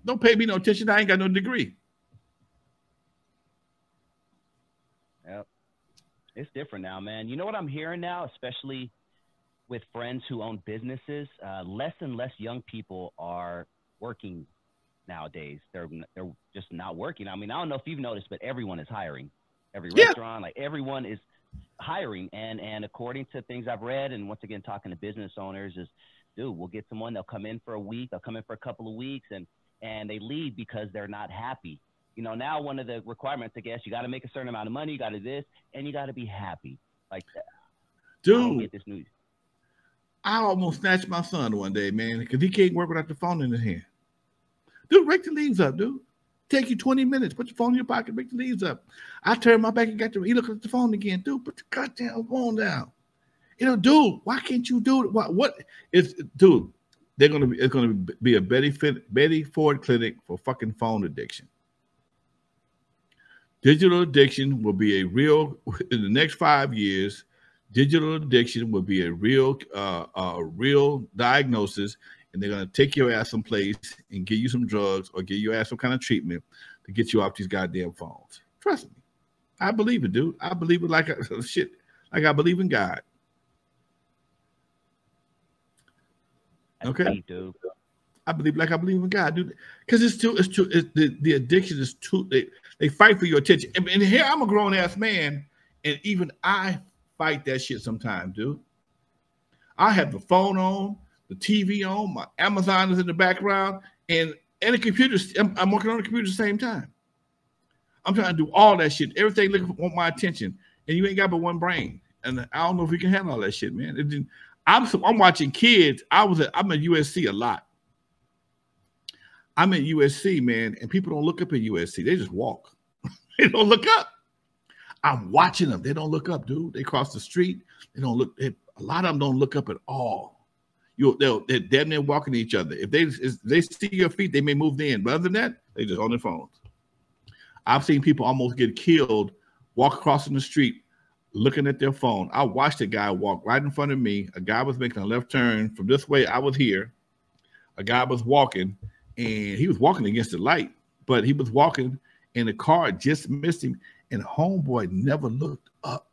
Don't pay me no attention. I ain't got no degree. Yep. It's different now, man. You know what I'm hearing now, especially with friends who own businesses? Less and less young people are working nowadays. They're just not working. I mean, I don't know if you've noticed, but everyone is hiring. Every restaurant, like everyone is hiring. And according to things I've read, and once again talking to business owners, is, dude, we'll get someone. They'll come in for a week. They'll come in for a couple of weeks, and they leave because they're not happy. You know, now one of the requirements, I guess, you got to make a certain amount of money, you got to this, and you got to be happy. Like, dude, I don't get this news. I almost snatched my son one day, man, because he can't work without the phone in his hand. Dude, rake the leaves up, dude. Take you 20 minutes. Put your phone in your pocket, rake the leaves up. I turned my back and he looked at the phone again. Dude, put the goddamn phone down. You know, dude, why can't you do it? What is, dude, it's gonna be a Betty Ford clinic for fucking phone addiction. Digital addiction will be a real, in the next 5 years, digital addiction will be a real diagnosis, and they're going to take your ass someplace and give you some drugs or give your ass some kind of treatment to get you off these goddamn phones. Trust me. I believe it, dude. I believe it like I believe in God. Okay? I believe like I believe in God, dude. Because the addiction is too, they fight for your attention. And here I'm a grown ass man, and even I fight that shit sometimes, dude. I have the phone on, the TV on, my Amazon is in the background, and the computer. I'm working on the computer at the same time. I'm trying to do all that shit. Everything looking for my attention, and you ain't got but one brain. And I don't know if we can handle all that shit, man. I'm watching kids. I'm at USC a lot. I'm at USC, man, and people don't look up at USC. They just walk. They don't look up. I'm watching them. They don't look up, dude. They cross the street. They don't look. A lot of them don't look up at all. They're damn near walking to each other. If they see your feet, they may move in. But other than that, they just on their phones. I've seen people almost get killed, walk across the street, looking at their phone. I watched a guy walk right in front of me. A guy was making a left turn from this way. I was here. A guy was walking, and he was walking against the light, but he was walking, and the car just missed him, and homeboy never looked up.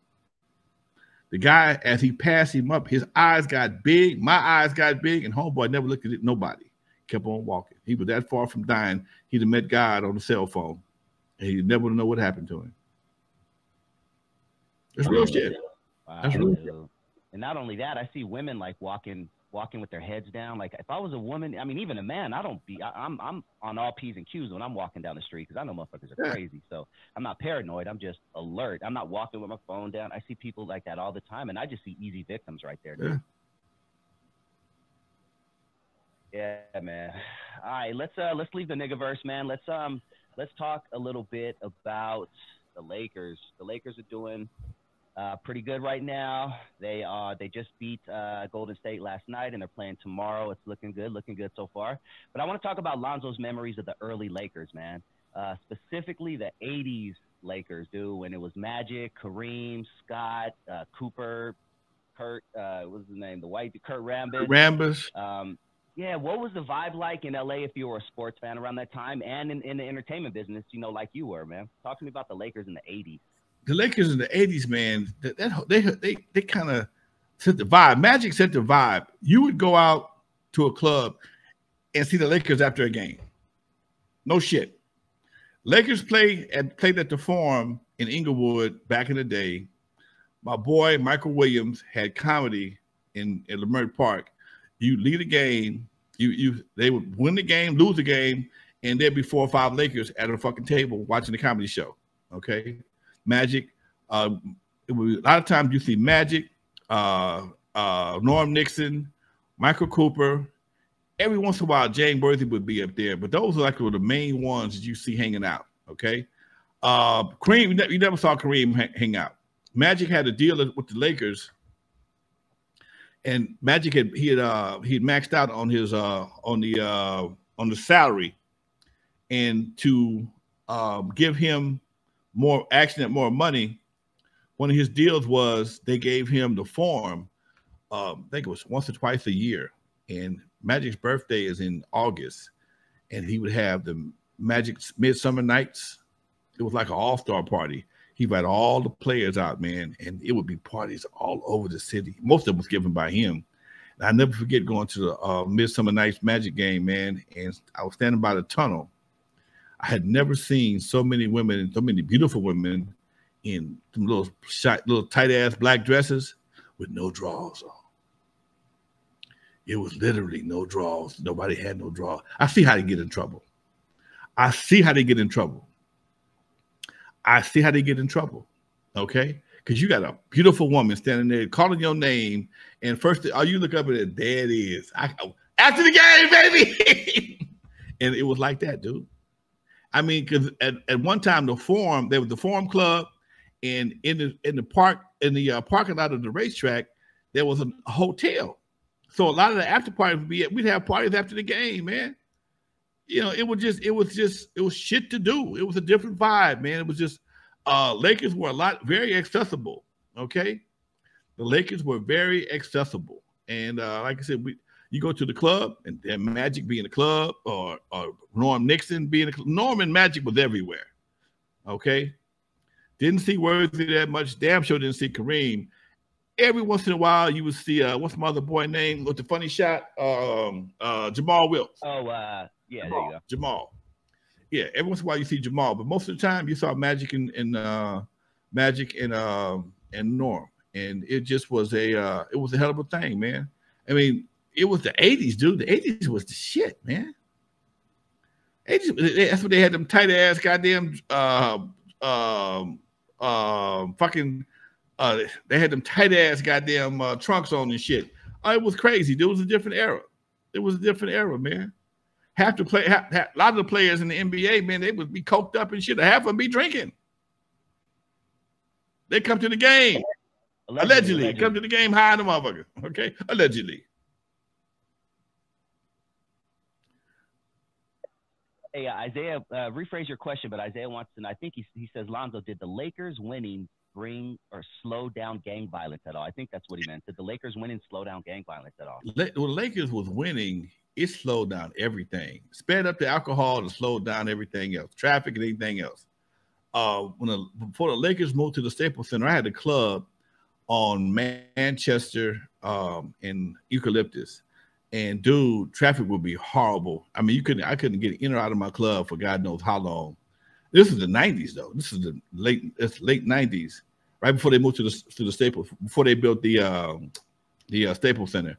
The guy, as he passed him up, his eyes got big, my eyes got big, and homeboy never looked at it, nobody. Kept on walking. He was that far from dying, he'd have met God on the cell phone, and he'd never know what happened to him. That's real shit. Wow. That's real shit. And not only that, I see women like walking with their heads down. Like if I was a woman, I mean, even a man, I'm on all P's and Q's when I'm walking down the street because I know motherfuckers are crazy. So I'm not paranoid. I'm just alert. I'm not walking with my phone down. I see people like that all the time, and I just see easy victims right there. Dude. Yeah, man. All right, let's leave the niggaverse, man. Let's talk a little bit about the Lakers. The Lakers are doing pretty good right now. They just beat Golden State last night, and they're playing tomorrow. It's looking good so far. But I want to talk about Lonzo's memories of the early Lakers, man. Specifically the 80s Lakers, dude, when it was Magic, Kareem, Scott, Cooper, Kurt, what was his name? The white Kurt Rambis. Yeah, what was the vibe like in LA if you were a sports fan around that time, and in the entertainment business, you know, like you were, man? Talk to me about the Lakers in the 80s. The Lakers in the 80s, man, they kind of set the vibe. Magic set the vibe. You would go out to a club and see the Lakers after a game. No shit. Lakers played at the Forum in Inglewood back in the day. My boy Michael Williams had comedy in Leimert Park. You lead a game, they would win the game, lose the game, and there'd be 4 or 5 Lakers at a fucking table watching the comedy show. Okay. Magic, a lot of times you see Magic, Norm Nixon, Michael Cooper. Every once in a while, Jane Worthy would be up there, but those are like the main ones that you see hanging out. Okay, Kareem, you never saw Kareem hang out. Magic had a deal with the Lakers, and Magic had maxed out on his on the salary, and to give him more action and more money, one of his deals was they gave him the Forum. I think it was once or twice a year, and Magic's birthday is in August, and he would have the Magic Midsummer Nights. It was like an all-star party. He invited all the players out, man, and it would be parties all over the city. Most of them was given by him. And I never forget going to the Midsummer Night's Magic game, man, and I was standing by the tunnel. I had never seen so many women, so many beautiful women in some little tight-ass black dresses with no drawers on. It was literally no drawers. Nobody had no drawers. I see how they get in trouble. I see how they get in trouble. I see how they get in trouble, okay? Because you got a beautiful woman standing there calling your name, and first, you look up at it, there it is. After the game, baby! And it was like that, dude. I mean, because at one time, there was the Forum Club, and in the parking lot of the racetrack, there was a hotel. So a lot of the after parties we'd have parties after the game, man. You know, it was shit to do. It was a different vibe, man. It was just Lakers were very accessible. Okay, the Lakers were very accessible, and like I said, you go to the club and Magic be in the club, or Norm Nixon be in the club. Norm and Magic was everywhere. Okay, didn't see Worthy that much. Damn sure didn't see Kareem. Every once in a while, you would see what's my other boy name with the funny shot? Jamal Wilkes. Oh, yeah, there you go. Jamal. Yeah, every once in a while you see Jamal, but most of the time you saw Magic and Norm, and it just was it was a hell of a thing, man. I mean, it was the '80s, dude. The ’80s was the shit, man. '80s, that's what they had, them tight ass goddamn fucking. They had them tight ass goddamn trunks on and shit. It was crazy. It was a different era. It was a different era, man. A lot of the players in the NBA, man, they would be coked up and shit. Half of them be drinking. They come to the game. Allegedly. Come to the game high in the motherfucker. Okay? Allegedly. Hey, Isaiah, rephrase your question, but Isaiah wants to know, I think he says, Lonzo, did the Lakers winning bring or slow down gang violence at all? I think that's what he meant. Did the Lakers winning slow down gang violence at all? Well, the Lakers was winning. It slowed down everything. Sped up the alcohol and slowed down everything else, traffic and anything else. Before the Lakers moved to the Staples Center, I had a club on Manchester and Eucalyptus, and dude, traffic would be horrible. I mean, I couldn't get in or out of my club for God knows how long. This is the '90s though. This is the late '90s, right before they moved to the Staples, before they built the Staples Center,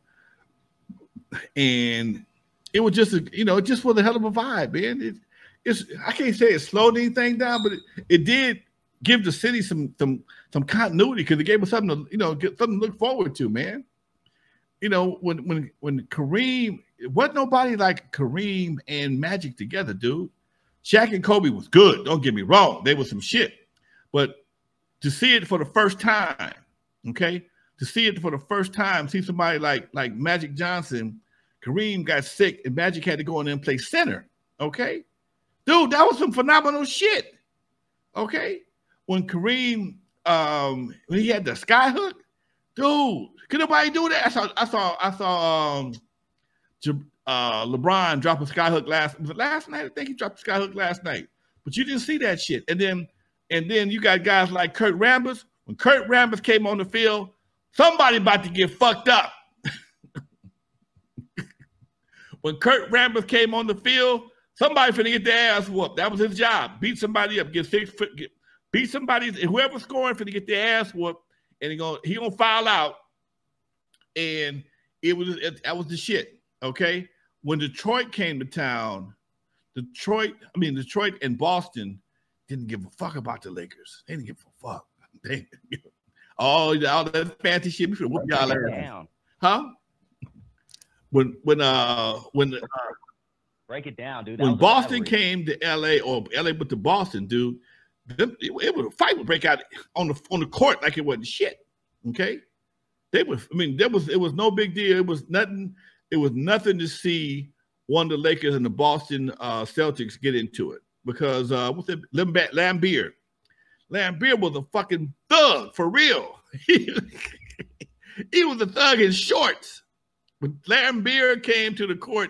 and it was just it just was a hell of a vibe, man. I can't say it slowed anything down, but it did give the city some continuity, because it gave us something to get something to look forward to, man. When Kareem, wasn't nobody like Kareem and Magic together, dude. Shaq and Kobe was good. Don't get me wrong. They was some shit. But to see it for the first time, okay? To see it for the first time, see somebody like Magic Johnson, Kareem got sick, and Magic had to go in there and play center, okay? Dude, that was some phenomenal shit, okay? When Kareem, when he had the sky hook, dude, could nobody do that? I saw LeBron drop a sky hook last night. I think he dropped a sky hook last night, but you didn't see that shit. And then you got guys like Kurt Rambis. When Kurt Rambis came on the field, somebody about to get fucked up. When Kurt Rambis came on the field, somebody finna get their ass whooped. That was his job. Beat somebody up, beat somebody. Whoever's scoring finna get their ass whooped, and he gonna foul out. And that was the shit. Okay. When Detroit came to town, Detroit and Boston didn't give a fuck about the Lakers. They didn't give a fuck. All that fancy shit. We should whoop y'all ass. Huh? When break it down, dude. When Boston came to LA, or LA but to Boston, dude, it was a fight would break out on the court like it wasn't shit. Okay. It was no big deal. It was nothing to see one of the Lakers and the Boston Celtics get into it, because Lambeer was a fucking thug for real. He was a thug in shorts. When Lambeer came to the court,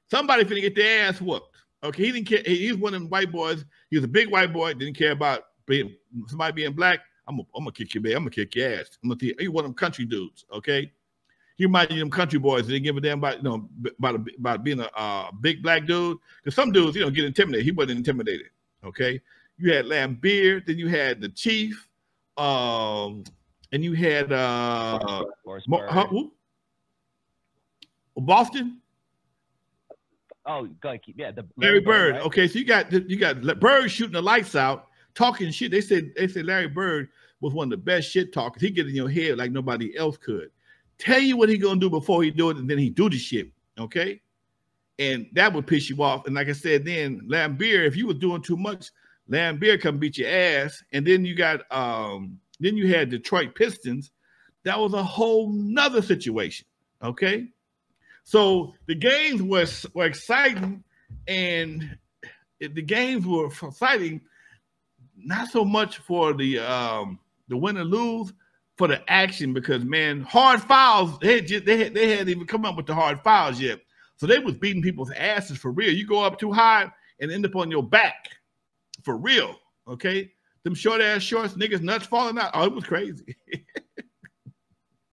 somebody finna get their ass whooped. Okay, he didn't care. He was one of them white boys. He was a big white boy. Didn't care about somebody being black. I'm gonna kick your ass. I'm gonna kick your ass. He one of them country dudes. Okay, he reminded you of them country boys. They didn't give a damn about about being a big black dude. Because some dudes get intimidated. He wasn't intimidated. Okay, you had Lambeer, then you had the Chief, and you had Boston. Oh, go ahead. Yeah, the Larry Bird. Right? Okay, so you got Bird shooting the lights out, talking shit. They said Larry Bird was one of the best shit talkers. He get in your head like nobody else could. Tell you what he gonna do before he do it, and then he do the shit. Okay, and that would piss you off. And like I said, then Lambeer, if you was doing too much, Lambeer come beat your ass. And then you got then you had Detroit Pistons. That was a whole nother situation. Okay. So the games were exciting, and the games were exciting not so much for the win or lose, for the action, because man, hard fouls, they hadn't even come up with the hard fouls yet. So they was beating people's asses for real. You go up too high and end up on your back for real. Okay. Them short ass shorts, niggas nuts falling out. Oh, it was crazy.